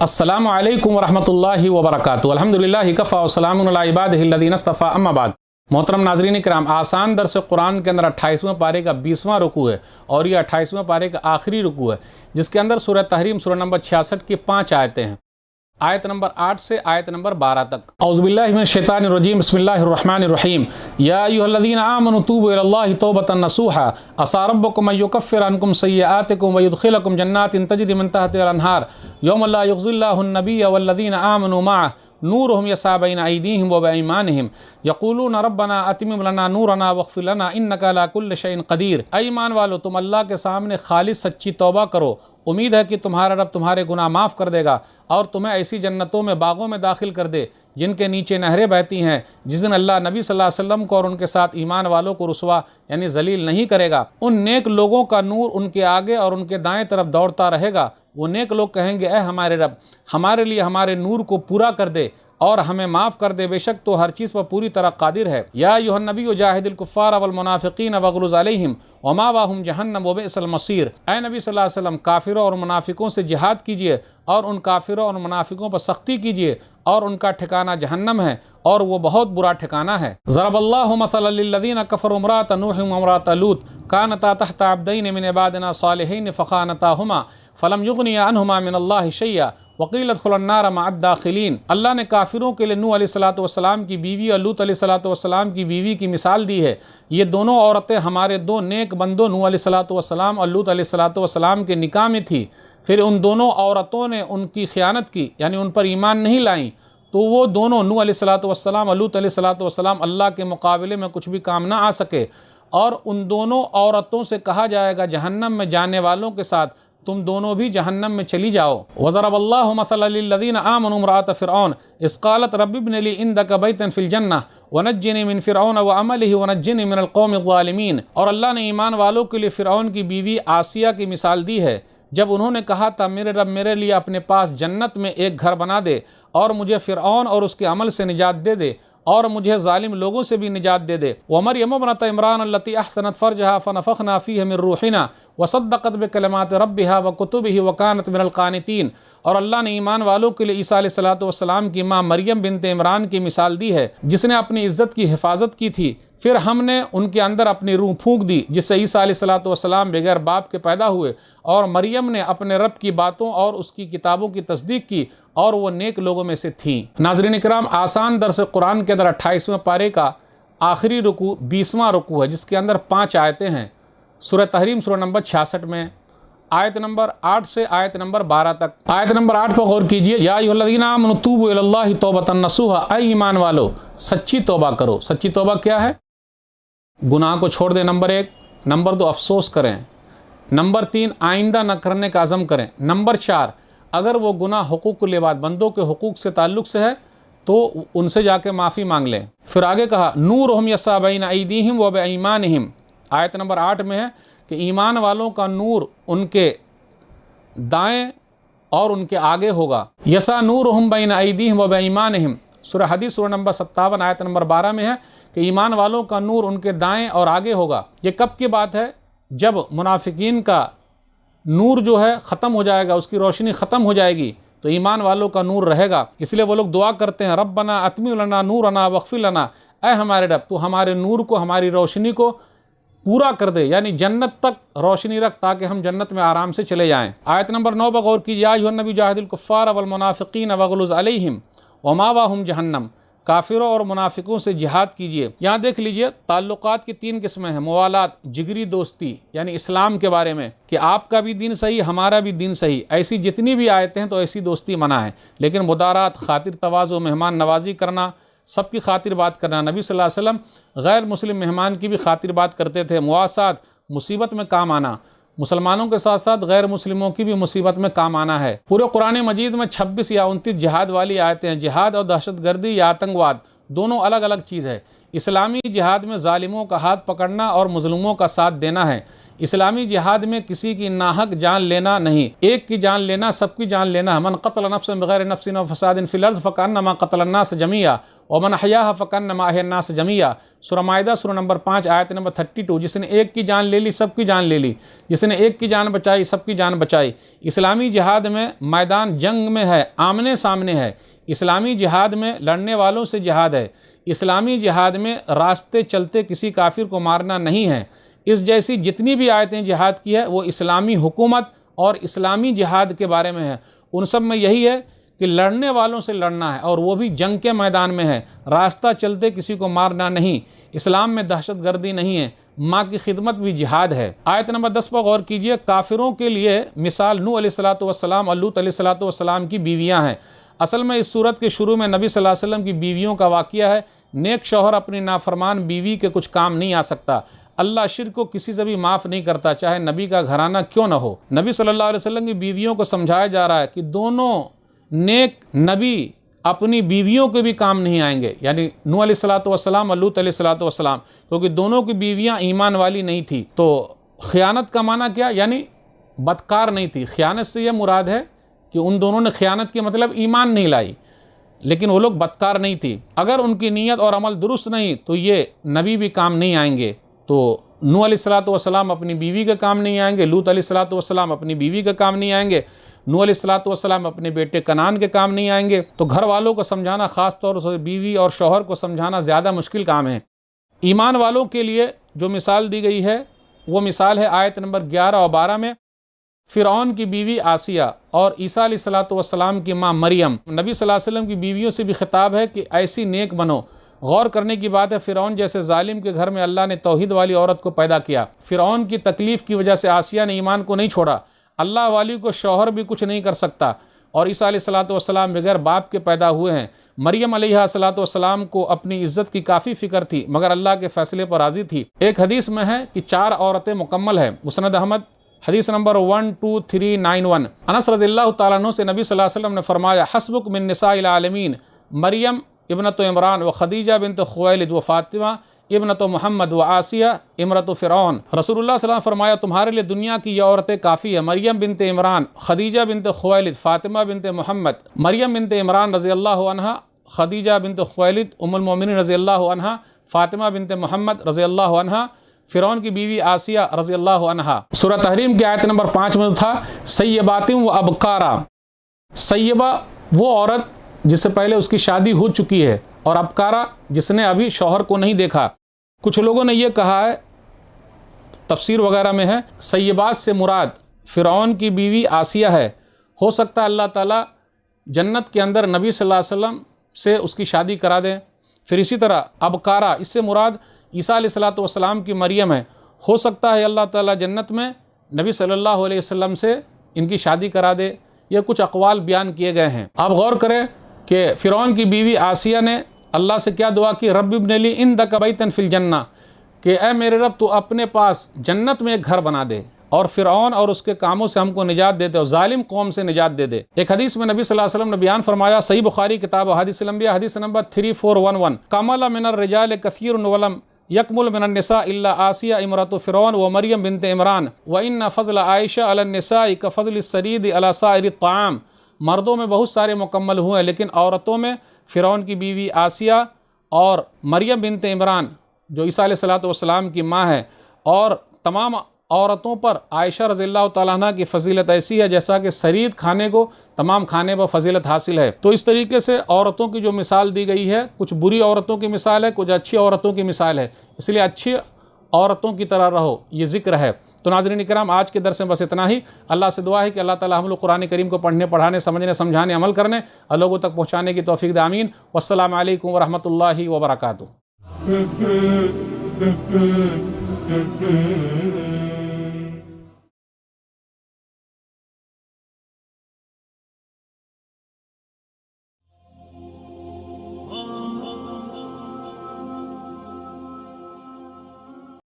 السلام علیکم ورحمۃ اللہ وبرکاتہ۔ الحمدللہ کفا وسلام علی عبادہ الذین اصطفیٰ، اما بعد۔ محترم ناظرین کرام، آسان درس قرآن کے اندر 28ویں پارے کا 20واں رکوع ہے اور یہ 28ویں پارے کا آخری رکوع ہے، جس کے اندر سورہ تحریم سورہ نمبر 66 کی 5 آیتیں ہیں، آیت نمبر 8 سے آیت نمبر 12 تک۔ اعوذ باللہ من الشیطان الرجیم، بسم اللہ الرحمن الرحیم۔ یا ایھا الذین آمنوا توبوا الی اللہ توبۃ نصوحا عسیٰ ربکم ان یکفر عنکم سیئاتکم ویدخلکم جنات تجری من تحتہا الانہار یوم لا یخزی اللہ النبی والذین آمنوا معہ نورهم یسعی بین ایدیہم وبایمانہم یقولون ربنا اتمم لنا نورنا واغفر لنا انک علی کل شیء قدیر۔ اے ایمان والو، تم اللہ کے سامنے خالص سچی توبہ کرو، امید ہے کہ تمہارا رب تمہارے گناہ معاف کر دے گا اور تمہیں ایسی جنتوں میں باغوں میں داخل کر دے جن کے نیچے نہریں بہتی ہیں، جس دن اللہ نبی صلی اللہ علیہ وسلم کو اور ان کے ساتھ ایمان والوں کو رسوا یعنی ذلیل نہیں کرے گا۔ ان نیک لوگوں کا نور ان کے آگے اور ان کے دائیں طرف دوڑتا رہے گا۔ وہ نیک لوگ کہیں گے، اے ہمارے رب، ہمارے لیے ہمارے نور کو پورا کر دے اور ہمیں معاف کر دے، بے شک تو ہر چیز پر پوری طرح قادر ہے۔ یا ایھا النبی جاہد الکفار والمنافقین واغلظ علیہم ومأواہم جہنم وبئس المصیر۔ اے نبی صلی اللہ علیہ وسلم، کافروں اور منافقوں سے جہاد کیجیے اور ان کافروں اور منافقوں پر سختی کیجیے اور ان کا ٹھکانہ جہنم ہے اور وہ بہت برا ٹھکانہ ہے۔ ضرب اللہ مثلا للذین کفروا امرأۃ نوح وامرأۃ لوط کانتا تحت عبدین من عبادنا صالحین فخانتاہما فلم یغنیا عنہما من اللہ شیئا وقیل ادخلوا النار مع الداخلین۔ اللہ نے کافروں کے لیے نوح علیہ السلام کی بیوی اور لوط علیہ السلام کی بیوی کی مثال دی ہے۔ یہ دونوں عورتیں ہمارے دو نیک بندوں نوح علیہ السلام اور لوط علیہ السلام کے نکاح میں تھی، پھر ان دونوں عورتوں نے ان کی خیانت کی، یعنی ان پر ایمان نہیں لائیں، تو وہ دونوں نوح علیہ السلام اور لوط علیہ السلام اللہ کے مقابلے میں کچھ بھی کام نہ آ سکے، اور ان دونوں عورتوں سے کہا جائے گا جہنم میں جانے والوں کے ساتھ، تم دونوں بھی جہنم میں چلی جاؤ۔ وضرب اللہ مثلا للذین آمنوا امرأۃ فرعون اذ قالت رب ابن لی عندک بیتا فی الجنہ ونجنی من فرعون وعملہ ونجنی من القوم الظالمین۔ اور اللہ نے ایمان والوں کے لیے فرعون کی بیوی آسیہ کی مثال دی ہے، جب انہوں نے کہا تھا میرے رب میرے لیے اپنے پاس جنت میں ایک گھر بنا دے اور مجھے فرعون اور اس کے عمل سے نجات دے دے اور مجھے ظالم لوگوں سے بھی نجات دے دے۔ ومریم ابنۃ عمران التی احسنت فرجہا فنفخنا فیہ من روحنا وصدقت بکلمات ربہا وکتبہ وکانت من القانتین۔ اور اللہ نے ایمان والوں کے لیے عیسیٰ علیہ السلام کی ماں مریم بنت عمران کی مثال دی ہے، جس نے اپنی عزت کی حفاظت کی تھی، پھر ہم نے ان کے اندر اپنی روح پھونک دی، جس سے عیسیٰ علیہ السلام بغیر باپ کے پیدا ہوئے، اور مریم نے اپنے رب کی باتوں اور اس کی کتابوں کی تصدیق کی اور وہ نیک لوگوں میں سے تھیں۔ ناظرین کرام، آسان درس قرآن کے اندر 28ویں پارے کا آخری رکوع 20واں رکوع ہے، جس کے اندر 5 آیتیں ہیں۔ سورہ تحریم سورہ نمبر 66 میں آیت نمبر 8 سے آیت نمبر 12 تک۔ آیت نمبر 8 پر غور کیجئے۔ یا ایھا الذین آمنوا توبوا الی اللہ توبۃ نصوحا۔ اے ایمان والو، سچی توبہ کرو۔ سچی توبہ کیا ہے؟ گناہ کو چھوڑ دیں، نمبر 1۔ نمبر 2، افسوس کریں۔ نمبر 3، آئندہ نہ کرنے کا عزم کریں۔ نمبر 4، اگر وہ گناہ حقوق العباد، بندوں کے حقوق سے تعلق سے ہے تو ان سے جا کے معافی مانگ لیں۔ پھر آگے کہا نورہم یسعی بین ایدیہم وبایمانہم۔ آیت نمبر 8 میں ہے کہ ایمان والوں کا نور ان کے دائیں اور ان کے آگے ہوگا۔ یسعی نورہم بین ایدیہم وبایمانہم۔ سورہ حدیث سورہ نمبر 57 آیت نمبر 12 میں ہے کہ ایمان والوں کا نور ان کے دائیں اور آگے ہوگا۔ یہ کب کی بات ہے؟ جب منافقین کا نور جو ہے ختم ہو جائے گا، اس کی روشنی ختم ہو جائے گی، تو ایمان والوں کا نور رہے گا۔ اس لیے وہ لوگ دعا کرتے ہیں، ربنا اتمم لنا نورنا واغفر لنا۔ اے ہمارے رب، تو ہمارے نور کو، ہماری روشنی کو پورا کر دے، یعنی جنت تک روشنی رکھ تاکہ ہم جنت میں آرام سے چلے جائیں۔ آیت نمبر 9 پر غور کیجیے۔ یا ایھا النبی جاہد الکفار والمنافقین واغلظ علیہم ومأواہم جہنم۔ کافروں اور منافقوں سے جہاد کیجیے۔ یہاں دیکھ لیجئے، تعلقات کی 3 قسمیں ہیں۔ موالات، جگری دوستی، یعنی اسلام کے بارے میں کہ آپ کا بھی دین صحیح، ہمارا بھی دین صحیح، ایسی جتنی بھی آیتیں ہیں تو ایسی دوستی منع ہے۔ لیکن مدارات، خاطر تواضع، مہمان نوازی کرنا، سب کی خاطر بات کرنا، نبی صلی اللہ علیہ وسلم غیر مسلم مہمان کی بھی خاطر بات کرتے تھے۔ مواسات، مصیبت میں کام آنا، مسلمانوں کے ساتھ ساتھ غیر مسلموں کی بھی مصیبت میں کام آنا ہے۔ پورے قرآن مجید میں 26 یا 29 جہاد والی آیتیں ہیں۔ جہاد اور دہشت گردی یا آتنکواد دونوں الگ الگ چیز ہے۔ اسلامی جہاد میں ظالموں کا ہاتھ پکڑنا اور مظلوموں کا ساتھ دینا ہے۔ اسلامی جہاد میں کسی کی ناحق جان لینا نہیں، ایک کی جان لینا سب کی جان لینا ہے۔ من قتل نفسا بغیر نفس او فساد فی الارض فکانما قتل الناس جمیعا ومن احیاها فکانما احیا الناس جمیعا، سورہ مائدہ سورہ نمبر 5 آیت نمبر 32، جس نے ایک کی جان لے لی سب کی جان لے لی، جس نے ایک کی جان بچائی سب کی جان بچائی۔ اسلامی جہاد میں میدان جنگ میں ہے، آمنے سامنے ہے۔ اسلامی جہاد میں لڑنے والوں سے جہاد ہے۔ اسلامی جہاد میں راستے چلتے کسی کافر کو مارنا نہیں ہے۔ اس جیسی جتنی بھی آیتیں جہاد کی ہے وہ اسلامی حکومت اور اسلامی جہاد کے بارے میں ہے۔ ان سب میں یہی ہے کہ لڑنے والوں سے لڑنا ہے، اور وہ بھی جنگ کے میدان میں ہے۔ راستہ چلتے کسی کو مارنا نہیں۔ اسلام میں دہشت گردی نہیں ہے، ماں کی خدمت بھی جہاد ہے۔ آیت نمبر 10 پر غور کیجئے۔ کافروں کے لیے مثال نوح علیہ السلام اور لوط علیہ السلام کی بیویاں ہیں۔ اصل میں اس صورت کے شروع میں نبی صلی اللہ علیہ وسلم کی بیویوں کا واقعہ ہے۔ نیک شوہر اپنی نافرمان بیوی کے کچھ کام نہیں آ سکتا۔ اللہ شرک کو کسی سے بھی معاف نہیں کرتا، چاہے نبی کا گھرانہ کیوں نہ ہو۔ نبی صلی اللہ علیہ وسلم کی بیویوں کو سمجھایا جا رہا ہے کہ دونوں نیک نبی اپنی بیویوں کے بھی کام نہیں آئیں گے، یعنی نوح علیہ السلام اور لوط علیہ السلام، کیونکہ دونوں کی بیویاں ایمان والی نہیں تھی۔ تو خیانت کا معنی کیا؟ یعنی بدکار نہیں تھی۔ خیانت سے یہ مراد ہے کہ ان دونوں نے خیانت کی مطلب ایمان نہیں لائی، لیکن وہ لوگ بدکار نہیں تھی۔ اگر ان کی نیت اور عمل درست نہیں تو یہ نبی بھی کام نہیں آئیں گے۔ تو نوح علیہ السلام اپنی بیوی کا کام نہیں آئیں گے، لوط علیہ السلام اپنی بیوی کا کام نہیں آئیں گے، نوح علیہ السلام اپنے بیٹے کنعان کے کام نہیں آئیں گے۔ تو گھر والوں کو سمجھانا، خاص طور سے بیوی اور شوہر کو سمجھانا زیادہ مشکل کام ہے۔ ایمان والوں کے لیے جو مثال دی گئی ہے وہ مثال ہے آیت نمبر 11 اور 12 میں۔ فرعون کی بیوی آسیہ اور عیسیٰ علیہ السلام کی ماں مریم۔ نبی صلی اللہ علیہ وسلم کی بیویوں سے بھی خطاب ہے کہ ایسی نیک بنو۔ غور کرنے کی بات ہے، فرعون جیسے ظالم کے گھر میں اللہ نے توحید والی عورت کو پیدا کیا۔ فرعون کی تکلیف کی وجہ سے آسیہ نے ایمان کو نہیں چھوڑا۔ اللہ والی کو شوہر بھی کچھ نہیں کر سکتا، اور عیسیٰ علیہ السلام بغیر باپ کے پیدا ہوئے ہیں۔ مریم علیہ السلام کو اپنی عزت کی کافی فکر تھی، مگر اللہ کے فیصلے پر راضی تھی۔ ایک حدیث میں ہے کہ 4 عورتیں مکمل ہیں۔ مسند احمد حدیث نمبر 12391۔ انس رضی اللہ تعالیٰ عنہ سے نبی صلی اللہ علیہ وسلم نے فرمایا، حسبک من نساء العالمین مریم ابنت عمران و خدیجہ بنت خویلد و فاطمہ ابنت محمد و آسیہ امرت فرعون۔ رسول اللہ صلی اللہ علیہ وسلم فرمایا، تمہارے لیے دنیا کی یہ عورتیں کافی ہیں، مریم بنت عمران، خدیجہ بنت خویلد، فاطمہ بنت محمد۔ مریم بنت عمران رضی اللہ عنہ، خدیجہ بنت خویلد ام المومنین رضی اللہ عنہ، فاطمہ بنت محمد رضی اللہ عنہ، فرعون کی بیوی آسیہ رضی اللہ عنہ۔ سورہ تحریم کی آیت نمبر 5 میں تھا سیبات و ابکارا۔ سیبہ وہ عورت جس سے پہلے اس کی شادی ہو چکی ہے، اور ابکارا جس نے ابھی شوہر کو نہیں دیکھا۔ کچھ لوگوں نے یہ کہا ہے، تفسیر وغیرہ میں ہے، سیبات سے مراد فرعون کی بیوی آسیہ ہے۔ ہو سکتا ہے اللہ تعالیٰ جنت کے اندر نبی صلی اللہ علیہ وسلم سے اس کی شادی کرا دیں۔ پھر اسی طرح ابکارا، اس سے مراد عیسیٰ علیہ السلام کی مریم ہے۔ ہو سکتا ہے اللہ تعالیٰ جنت میں نبی صلی اللہ علیہ وسلم سے ان کی شادی کرا دے۔ یہ کچھ اقوال بیان کیے گئے ہیں۔ آپ غور کریں کہ فرعون کی بیوی آسیہ نے اللہ سے کیا دعا کی، رب ابن لی عندک بیتا فی الجنہ، کہ اے میرے رب تو اپنے پاس جنت میں ایک گھر بنا دے، اور فرعون اور اس کے کاموں سے ہم کو نجات دے دے، اور ظالم قوم سے نجات دے دے۔ ایک حدیث میں نبی صلی اللہ علیہ وسلم نے بیان فرمایا، صحیح بخاری کتاب احادیث الانبیاء حدیث نمبر 3411، کمل من الرجال کثیر ولم یکمل من النساء الا آسیہ امرۃ فرعون و مریم بنت عمران وان فضل عائشہ علی النساء کفضل السرید علی سائر الطعام۔ مردوں میں بہت سارے مکمل ہوئے، لیکن عورتوں میں فرعون کی بیوی آسیہ اور مریم بنت عمران جو عیسیٰ علیہ السلام کی ماں ہے، اور تمام عورتوں پر عائشہ رضی اللہ تعالیٰ عنہ کی فضیلت ایسی ہے جیسا کہ سرید کھانے کو تمام کھانے پر فضیلت حاصل ہے۔ تو اس طریقے سے عورتوں کی جو مثال دی گئی ہے، کچھ بری عورتوں کی مثال ہے، کچھ اچھی عورتوں کی مثال ہے، اس لیے اچھی عورتوں کی طرح رہو، یہ ذکر ہے۔ تو ناظرین کرام، آج کے درس میں بس اتنا ہی۔ اللہ سے دعا ہے کہ اللہ تعالیٰ ہم لوگ قرآن کریم کو پڑھنے، پڑھانے، سمجھنے، سمجھانے، عمل کرنے اور لوگوں تک پہنچانے کی توفیق دے، آمین۔ والسلام علیکم ورحمۃ اللہ وبرکاتہ۔